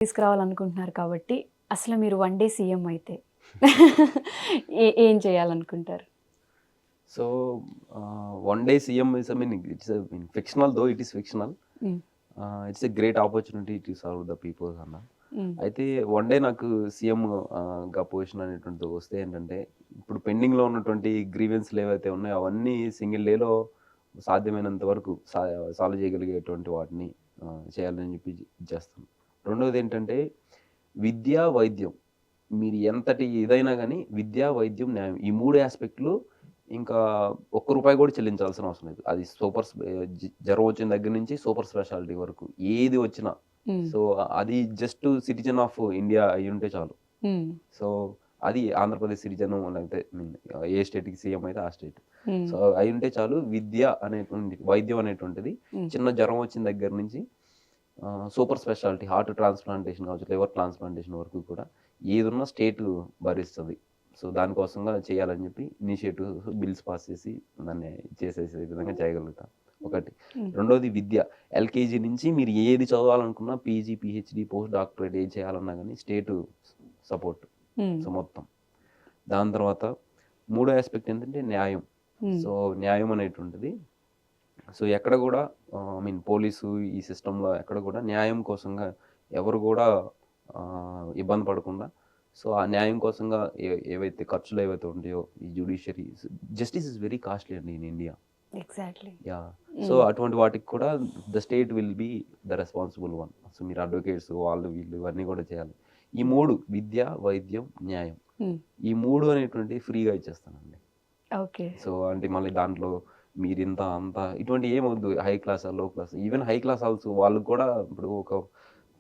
తీసుకురావాలనుకుంటున్నారు కాబట్టి అసలు మీరు వన్ డే సీఎం అయితే ఏం చేయాలనుకుంటారు? So, one day CM is, I mean, it's fictional, though it is fictional. హ్మ్. It's a great opportunity to serve the people అన్న. హ్మ్. అయితే వన్ డే నాకు సీఎం గా పొజిషన్ అనేటువంటిది వస్తే ఏంటంటే, ఇప్పుడు పెండింగ్లో ఉన్నటువంటి గ్రీవెన్స్లు ఏవైతే ఉన్నాయో అవన్నీ సింగిల్ డేలో సాధ్యమైనంత వరకు సాల్వ్ చేయగలిగేటువంటి వాటిని చేయాలని చెప్పి చేస్తాను. రెండవది ఏంటంటే విద్య, వైద్యం. మీరు ఎంతటి ఇదైనా గానీ విద్య, వైద్యం, న్యాయం ఈ 3 యాస్పెక్ట్‌లు ఇంకా ఒక్క రూపాయి కూడా చెల్లించాల్సిన అవసరం లేదు. అది జ్వరం వచ్చిన దగ్గర నుంచి సూపర్ స్పెషాలిటీ వరకు ఏది వచ్చినా. హ్మ్. సో, అది జస్ట్ సిటిజన్ ఆఫ్ ఇండియా అయ్యుంటే చాలు. హ్మ్. సో, అది ఆంధ్రప్రదేశ్ సిటిజను లేకపోతే ఏ స్టేట్‌కి సీఎం అయితే ఆ స్టేట్. హ్మ్. సో, అయ్యుంటే చాలు. విద్య వైద్యం అనేటువంటిది హ్మ్. చిన్న జ్వరం వచ్చిన దగ్గర నుంచి సూపర్ స్పెషాలిటీ హార్ట్ ట్రాన్స్‌ప్లాంటేషన్ కావచ్చు, లివర్ ట్రాన్స్‌ప్లాంటేషన్ వరకు కూడా ఏదున్నా స్టేటు భరిస్తది. సో, దానికోసంగా చేయాలని చెప్పి ఇనిషియేటివ్స్, బిల్స్ పాస్ చేసి దాన్ని చేసేసే విధంగా చేయగలుగుతా. ఒకటి. హ్మ్. రెండోది విద్య. ఎల్‌కేజీ నుంచి మీరు ఏది చదవాలనుకున్నా పీజీ, పీహెచ్‌డీ, పోస్ట్ డాక్టరేట్ ఏది చేయాలన్నా గానీ స్టేటు సపోర్ట్. హ్మ్. సో, మొత్తం. దాని తర్వాత మూడో యాస్పెక్ట్ ఏంటంటే న్యాయం. హ్మ్. సో, న్యాయం అనేటువంటిది సో, ఎక్కడ గూడా పోలీసు ఈ సిస్టమ్‌లో ఎక్కడ గూడా న్యాయం కోసంగా ఎవరు గూడా ఇబ్బంది పడకుండా సో, ఆ న్యాయం కోసంగా ఏవైతే ఖర్చులు ఏవైతే ఉంటాయో ఈ judiciary justice is very costly అండి in India. Exactly. Yeah! So, hmm. అటువంటి వాటికి కూడా the state will be the responsible one. So, మీరు అడ్వకేట్స్ వాళ్ళు వీళ్ళు ఇవన్నీ గూడా చేయాలి. ఈ 3 విద్య, వైద్యం, న్యాయం. హ్మ్. ఈ 3 అనేటువంటివి ఫ్రీగా ఇచ్చేస్తానండి. ఓకే. సో, అంటే మళ్ళీ దాంట్లో మీరింత, అంత ఇటువంటివి ఏమొద్దు. హై క్లాసా, లో క్లాసా ఈవెన్ హై క్లాస్ ఆల్సో వాళ్ళకి కూడా ఇప్పుడు ఒక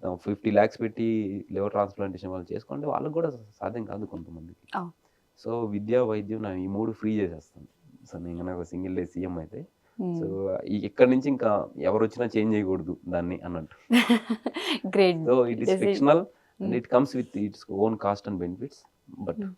50 లాక్స్ పెట్టి లివర్ ట్రాన్స్‌ప్లాంటేషన్ వాళ్ళు చేసుకుంటే వాళ్ళకి కూడా సాధ్యం కాదు కొంతమందికి. అవును. సో, విద్య, వైద్యం ఈ 3 ఫ్రీ చేసేస్తాను. సో, నేను గనక ఒక సింగిల్ డే సీఎం అయితే. So, hmm. ఇక్కడి నుంచి ఇంకా ఎవరొచ్చినా చేంజ్ చేయకూడదు దాన్ని అన్నట్టు. Great so, it is decision. Fictional and hmm. It comes with its own cost and benefits. But hmm.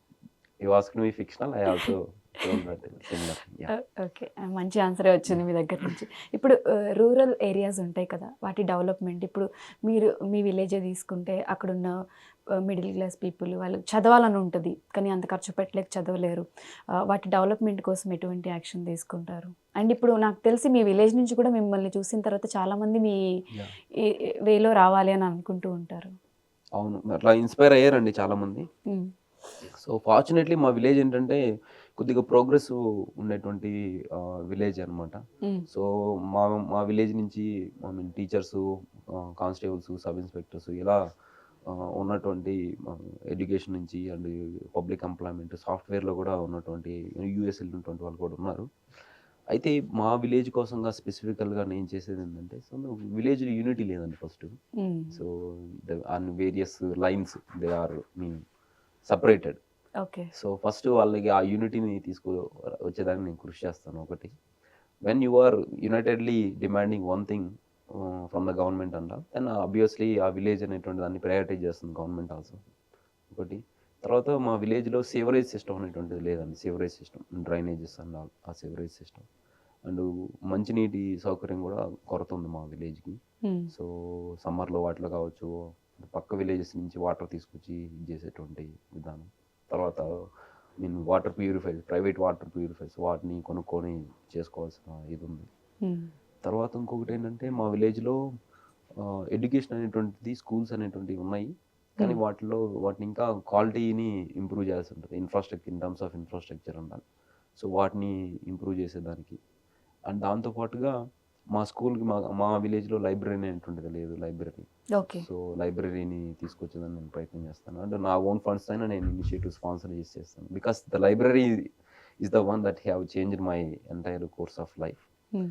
You asked me fictional I also told that similar. Yeah! Okay. మంచి ఆన్సరే వచ్చింది మీ దగ్గర నుంచి. ఇప్పుడు రూరల్ ఏరియాస్ ఉంటాయి కదా! వాటి development ఇప్పుడు మీరు మీ విలేజే తీసుకుంటే అక్కడున్న మిడిల్ క్లాస్ పీపుల్ వాళ్ళు చదవాలని ఉంటది. కానీ అంత ఖర్చు పెట్టలేక చదవలేరు. వాటి డెవలప్‌మెంట్ కోసం ఎటువంటి యాక్షన్ తీసుకుంటారు? అండ్ ఇప్పుడు నాకు తెలిసి మీ విలేజ్ నుంచి కూడా మిమ్మల్ని చూసిన తర్వాత చాలామంది మీ యాహ్! ఈ వేలో రావాలి అని అనుకుంటూ ఉంటారు. అవును. అట్లా ఇన్‌స్పైర్ అయ్యారండి చాలామంది. హ్మ్. సో, ఫార్చునేట్‌లీ మా విలేజ్ ఏంటంటే కొద్దిగా ప్రోగ్రెసివ్ ఉండేటువంటి విలేజ్ అనమాట. హ్మ్. సో, మా మా విలేజ్ నుంచి టీచర్సు, కానిస్టేబుల్స్, సబ్ ఇన్స్‌పెక్టర్స్ ఇలా ఉన్నటువంటి ఎడ్యుకేషన్ నుంచి అండ్ పబ్లిక్ ఎంప్లాయ్‌మెంట్, సాఫ్ట్‌వేర్‌లో కూడా ఉన్నటువంటి యూఎస్ ఎళ్ళినటువంటి వాళ్ళు కూడా ఉన్నారు. అయితే మా విలేజ్ కోసంగా స్పెసిఫికల్‌గా నేను చేసేదేంటంటే సో, విలేజ్‌లో యూనిటీ లేదండి first. Hmm. So, on various lines they are separated. Okay. So, first వాళ్ళకి ఆ యూనిటీని వచ్చేదానికి నేను కృషి చేస్తాను ఒకటి. When you are unitedly demanding one thing from the government then obviously ఆ విలేజ్ అనేటువంటి దాన్ని ప్రయారిటైజ్ చేస్తుంది గవర్నమెంట్ ఆల్సో. ఒకటి. తర్వాత మా విలేజ్‌లో సివరేజ్ సిస్టమ్ అనేటువంటిది లేదండి. Sewerage system, drainages and all ఆ సివరేజ్ సిస్టమ్. అండ్ మంచినీటి సౌకర్యం కూడా కొరత ఉంది మా విలేజ్‌కి. హ్మ్. సో, సమ్మర్‌లో వాటిలో కావచ్చు, పక్క విలేజెస్ నుంచి వాటర్ తీసుకొచ్చి ఇది చేసేటువంటి విధానం. తర్వాత water purifiers, private water purifiers వాటిని కొనుక్కొని చేసుకోవాల్సిన ఇది ఉంది. హ్మ్. తర్వాత ఇంకొకటేంటంటే మా విలేజ్‌లో ఎడ్యుకేషన్ అనేటువంటిది స్కూల్స్ అనేటువంటివి ఉన్నాయి. కానీ హ్మ్. వాటిని ఇంకా క్వాలిటీని ఇంప్రూవ్ చేయాల్సి ఉంటది. ఇన్ టర్మ్స్ ఆఫ్ ఇన్‌ఫ్రాస్ట్రక్చర్ అంటారు. సో, వాటిని ఇంప్రూవ్ చేసేదానికి. అండ్ దాంతో పాటుగా మా స్కూల్‌కి మా విలేజ్‌లో లైబ్రరీ అనేటువంటిది లేదు. ఓకే. సో, లైబ్రరీని తీసుకొచ్చేదానికి నేను ప్రయత్నం చేస్తాను. అంటే నా ఓన్ ఫండ్స్ అయినా నేను ఇనిషియేటివ్ స్పాన్సర్ చేసి చేస్తాను. Because the library is the one that have changed my entire course of life. హ్మ్.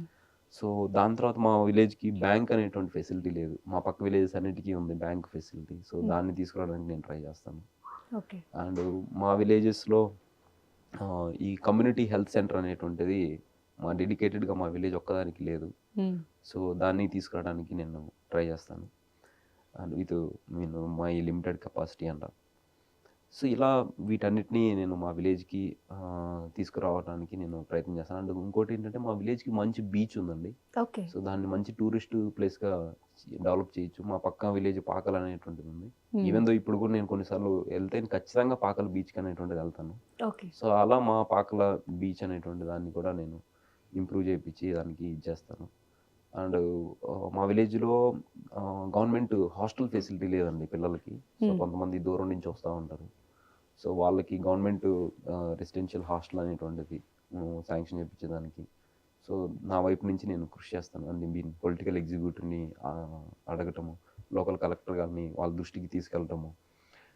సో, దాని తర్వాత మా విలేజ్‌కి బ్యాంక్ అనేటువంటి ఫెసిలిటీ లేదు. మా పక్క విలేజెస్ అన్నిటికి ఉంది బ్యాంక్ ఫెసిలిటీ. సో, హ్మ్. దాన్ని తీసుకురావడానికి నేను ట్రై చేస్తాను. ఓకే. అండ్ మా విలేజెస్‌లో ఈ కమ్యూనిటీ హెల్త్ సెంటర్ అనేటువంటిది డెడికేటెడ్‌గా మా విలేజ్ ఒక్కదానికి లేదు. హ్మ్. సో, దాన్ని తీసుకురావడానికి నేను ట్రై చేస్తాను. And with my limited capacity అంట. సో ఇలా వీటన్నిటిని నేను మా విలేజ్కి తీసుకురావడానికి నేను ప్రయత్నం చేస్తాను. అండ్ ఇంకోటి ఏంటంటే మా విలేజ్కి మంచి బీచ్ ఉందండి. ఓకే. సో దాన్ని మంచి టూరిస్ట్ ప్లేస్గా డెవలప్ చేయొచ్చు. మా పక్క విలేజ్ పాకలు అనేటువంటిది ఉంది. ఈవెన్ దో ఇప్పుడు కూడా నేను కొన్నిసార్లు వెళ్తే ఖచ్చితంగా పాకల బీచ్కి అనేటువంటిది వెళ్తాను. ఓకే. సో అలా మా పాకల బీచ్ అనేటువంటి దాన్ని కూడా నేను ఇంప్రూవ్ చేయించి దానికి ఇచ్చేస్తాను. అండ్ మా విలేజ్లో గవర్నమెంట్ హాస్టల్ ఫెసిలిటీ లేదండి పిల్లలకి. సో కొంతమంది దూరం నుంచి వస్తూ ఉంటారు. సో వాళ్ళకి గవర్నమెంట్ రెసిడెన్షియల్ హాస్టల్ అనేటువంటిది శాంక్షన్ చేయించేదానికి సో నా వైపు నుంచి నేను కృషి చేస్తాను. అండ్ దీని పొలిటికల్ ఎగ్జిక్యూటివ్ని అడగటము, లోకల్ కలెక్టర్ గారిని వాళ్ళ దృష్టికి తీసుకెళ్ళటము,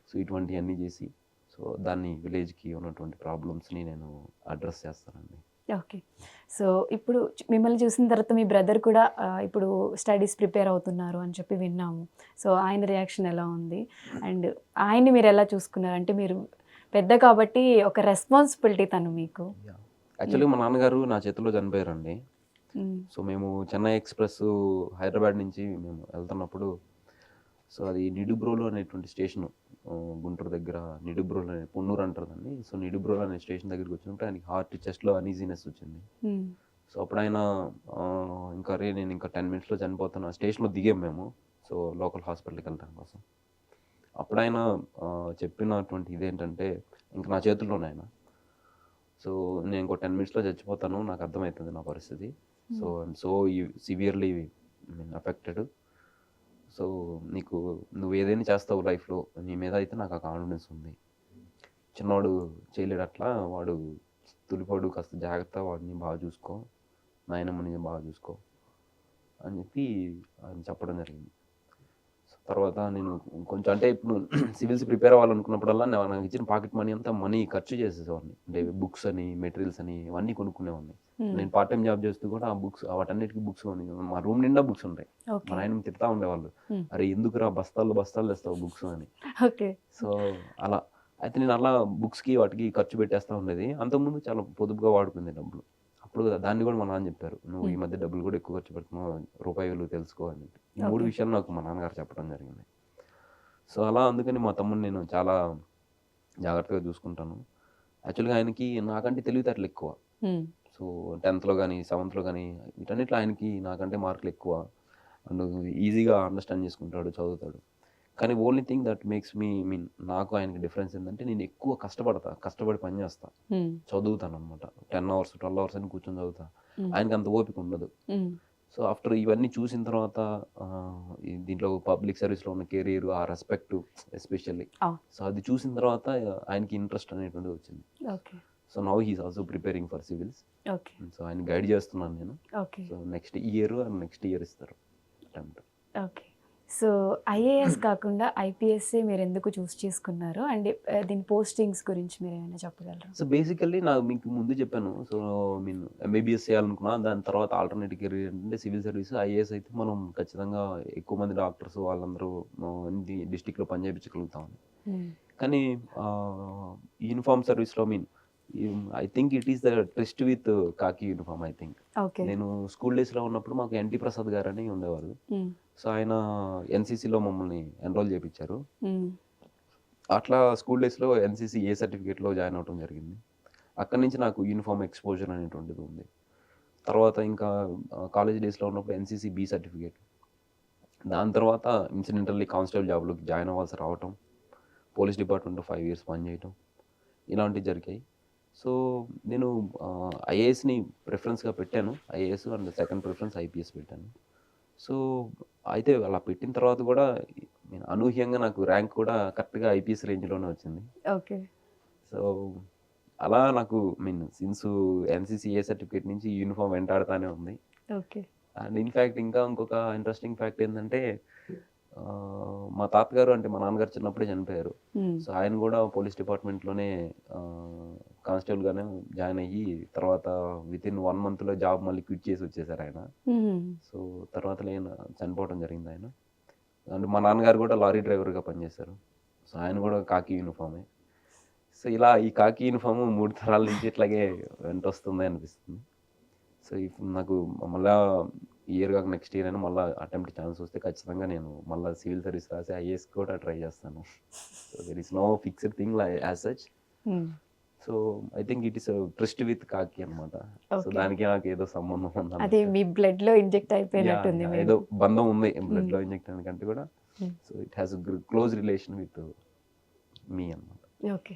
సో ఇటువంటివన్నీ చేసి సో దాన్ని విలేజ్కి ఉన్నటువంటి ప్రాబ్లమ్స్ని నేను అడ్రస్ చేస్తానండి. ఓకే. సో ఇప్పుడు మిమ్మల్ని చూసిన తర్వాత మీ బ్రదర్ కూడా ఇప్పుడు స్టడీస్ ప్రిపేర్ అవుతున్నారు అని చెప్పి విన్నాము. సో ఆయన రియాక్షన్ ఎలా ఉంది? అండ్ ఆయన్ని మీరు ఎలా చూసుకున్నారు? అంటే మీరు పెద్ద కాబట్టి ఒక రెస్పాన్సిబిలిటీ తను మీకు. యాక్చువల్లీ మా నాన్నగారు నా చేతిలో చనిపోయారండి. సో మేము చెన్నై ఎక్స్ప్రెస్ హైదరాబాద్ నుంచి మేము వెళ్తున్నప్పుడు సో అది నిడుబ్రోలు అనేటువంటి స్టేషను గుంటూరు దగ్గర నిడుబ్రోలు అనే పొన్నూరు అంటారు దాన్ని. సో నిడుబ్రోలు అనే స్టేషన్ దగ్గరికి వచ్చినప్పుడు ఆయనకి హార్ట్ చెస్ట్లో అనీజీనెస్ వచ్చింది. సో అప్పుడు ఆయన ఇంకా నేను ఇంకా 10 minutesలో చనిపోతాను. స్టేషన్లో దిగాం మేము సో లోకల్ హాస్పిటల్కి వెళ్ళడం కోసం. అప్పుడు ఆయన చెప్పినటువంటి ఇదేంటంటే ఇంకా నా చేతుల్లోనే ఆయన సో నేను ఇంకో 10 minutesలో చచ్చిపోతాను, నాకు అర్థమవుతుంది నా పరిస్థితి. So I'm so severely affected. So నువ్వు ఏదైనా చేస్తావు లైఫ్లో, నీ మీద అయితే నాకు ఆ కాన్ఫిడెన్స్ ఉంది. చిన్నవాడు చేయలేడు అట్లా, వాడు తులిపోడు, కాస్త జాగ్రత్త, వాడిని బాగా చూసుకో, నాయనమ్మని బాగా చూసుకో అని చెప్పి ఆయన చెప్పడం జరిగింది. తర్వాత నేను కొంచెం అంటే ఇప్పుడు సివిల్స్ ప్రిపేర్ అవ్వాలనుకున్నప్పుడల్లా నాకు ఇచ్చిన పాకెట్ మనీ అంతా మనీ ఖర్చు చేసేసేవాడిని. అంటే బుక్స్ అని, మెటీరియల్స్ అని ఇవన్నీ కొనుక్కునేవాడిని. నేను పార్ట్ టైం జాబ్ చేస్తూ కూడా ఆ బుక్స్ వాటన్నిటికీ బుక్స్ కొని మా రూమ్ నిండా బుక్స్ ఉంటాయి. మా నాయన తిడతా ఉండేవాళ్ళు, అరే ఎందుకురా బస్తాలు బస్తాలు తెస్తావు బుక్స్ అని. సో అలా అయితే నేను అలా బుక్స్కి వాటికి ఖర్చు పెట్టేస్తూ ఉండేది. అంతకుముందు చాలా పొదుపుగా వాడుకుంది డబ్బులు. అప్పుడు దాన్ని కూడా మా నాన్న చెప్పారు, నువ్వు ఈ మధ్య డబ్బులు కూడా ఎక్కువ ఖర్చు పెడుతున్నావు, రూపాయి విలువ తెలుసుకో అని చెప్పి. ఈ 3 విషయాలు నాకు మా నాన్నగారు చెప్పడం జరిగింది. సో అలా అందుకని మా తమ్ముని నేను చాలా జాగ్రత్తగా చూసుకుంటాను. యాక్చువల్గా ఆయనకి నాకంటే తెలివితేటలు ఎక్కువ. సో 10th కానీ 7th కానీ వీటన్నిటిలో ఆయనకి నాకంటే మార్కులు ఎక్కువ. అండ్ ఈజీగా అండర్స్టాండ్ చేసుకుంటాడు, చదువుతాడు. కానీ ఓన్లీ థింగ్ దట్ మేక్స్ నాకు ఆయనకి డిఫరెన్స్ ఏంటంటే నేను ఎక్కువ కష్టపడి పని చేస్తా, చదువుతాను అనమాట. 10 hours 12 hours అని కూర్చొని చదువుతా. ఆయనకి అంత ఓపిక ఉండదు. సో ఆఫ్టర్ ఇవన్నీ చూసిన తర్వాత దీంట్లో పబ్లిక్ సర్వీస్లో ఉన్న కెరీర్, ఆ రెస్పెక్ట్ ఎస్పెషల్లీ, సో అది చూసిన తర్వాత ఆయనకి ఇంట్రెస్ట్ అనేటువంటిది వచ్చింది. So now he's also preparing for civils. So ఆయన గైడ్ చేస్తున్నాను నేను. సో నెక్స్ట్ ఇయర్ ఇస్తారు అటెంప్ట్. ఓకే. సో ఐఏఎస్ కాకుండా ఐపీఎస్ఏ మీరు ఎందుకు చూస్ చేసుకున్నారు? అండ్ దీని పోస్టింగ్స్ గురించి మీరు ఏమైనా చెప్పగలరా? సో బేసికల్లీ మీకు ముందు చెప్పాను. సో ఎంబీబీఎస్ చేయాలనుకున్నా, దాని తర్వాత ఆల్టర్నేటివ్ కెరీర్ ఏంటంటే సివిల్ సర్వీస్. ఐఏఎస్ అయితే మనం ఖచ్చితంగా ఎక్కువ మంది డాక్టర్స్ వాళ్ళందరూ డిస్టిక్లో పని చేయించగలుగుతామని. కానీ యూనిఫామ్ సర్వీస్లో I think it is the twist with కాకి యూనిఫామ్. ఐ థింక్ నేను స్కూల్ డేస్లో ఉన్నప్పుడు మాకు ఎన్టీ ప్రసాద్ గారు అని ఉండేవారు. సో ఆయన ఎన్సీసీలో మమ్మల్ని ఎన్రోల్ చేయించారు. అట్లా స్కూల్ డేస్లో ఎన్సీసీ ఏ సర్టిఫికేట్లో జాయిన్ అవ్వడం జరిగింది. అక్కడి నుంచి నాకు యూనిఫామ్ ఎక్స్పోజర్ అనేటువంటిది ఉంది. తర్వాత ఇంకా కాలేజ్ డేస్లో ఉన్నప్పుడు ఎన్సీసీ బి సర్టిఫికేట్. దాని తర్వాత ఇన్సిడెంటల్లీ కానిస్టేబుల్ జాబ్లోకి జాయిన్ అవ్వాల్సి రావటం, పోలీస్ డిపార్ట్మెంట్లో 5 years పనిచేయటం, ఇలాంటివి జరిగాయి. సో నేను ఐఏఎస్ని ప్రిఫరెన్స్గా పెట్టాను. IAS and second preference IPS పెట్టాను. సో అయితే అలా పెట్టిన తర్వాత కూడా అనూహ్యంగా నాకు ర్యాంక్ కూడా కరెక్ట్గా ఐపీఎస్ రేంజ్లోనే వచ్చింది. సో అలా నాకు సిన్స్ ఎన్సీసీ ఏ సర్టిఫికేట్ నుంచి యూనిఫామ్ వెంటాడుతూనే ఉంది. అండ్ ఇన్ఫ్యాక్ట్ ఇంకా ఇంకొక ఇంట్రెస్టింగ్ ఫ్యాక్ట్ ఏంటంటే మా తాతగారు అంటే మా నాన్నగారు చిన్నప్పుడే చనిపోయారు. సో ఆయన కూడా పోలీస్ డిపార్ట్మెంట్లోనే కానిస్టేబుల్గానే జాయిన్ అయ్యి తర్వాత వితిన్ 1 monthలో జాబ్ మళ్ళీ క్విట్ చేసి వచ్చేసారు ఆయన. సో తర్వాత చనిపోవడం జరిగింది ఆయన. అండ్ మా నాన్నగారు కూడా లారీ డ్రైవర్గా పనిచేశారు. సో ఆయన కూడా కాకి యూనిఫామే. సో ఇలా ఈ కాకి యూనిఫామ్ 3 తరాల నుంచి ఇట్లాగే వెంట వస్తుంది అనిపిస్తుంది. సో ఇప్పుడు నాకు మళ్ళా ఇయర్ కాక నెక్స్ట్ ఇయర్ అయినా మళ్ళీ అటెంప్ట్ ఛాన్స్ వస్తే ఖచ్చితంగా నేను మళ్ళీ సివిల్ సర్వీస్ రాసి ఐఏఎస్ కూడా ట్రై చేస్తాను. So there is no fixed thing as such. So I think it is trust with కాకి అనమాట. So Okay. దానికి నాకు ఏదో సంబంధం ఉంది అది అన్నట్టు. మీ బ్లడ్ లో ఇంజెక్ట్ Yeah, అయిపోయినట్టుంది yeah, maybe. ఏదో బంధం ఉంది బ్లడ్ లో ఇంజెక్ట్ కంటే కూడా. Hmm. So it has close relation with me అన్నమాట. ఓకే.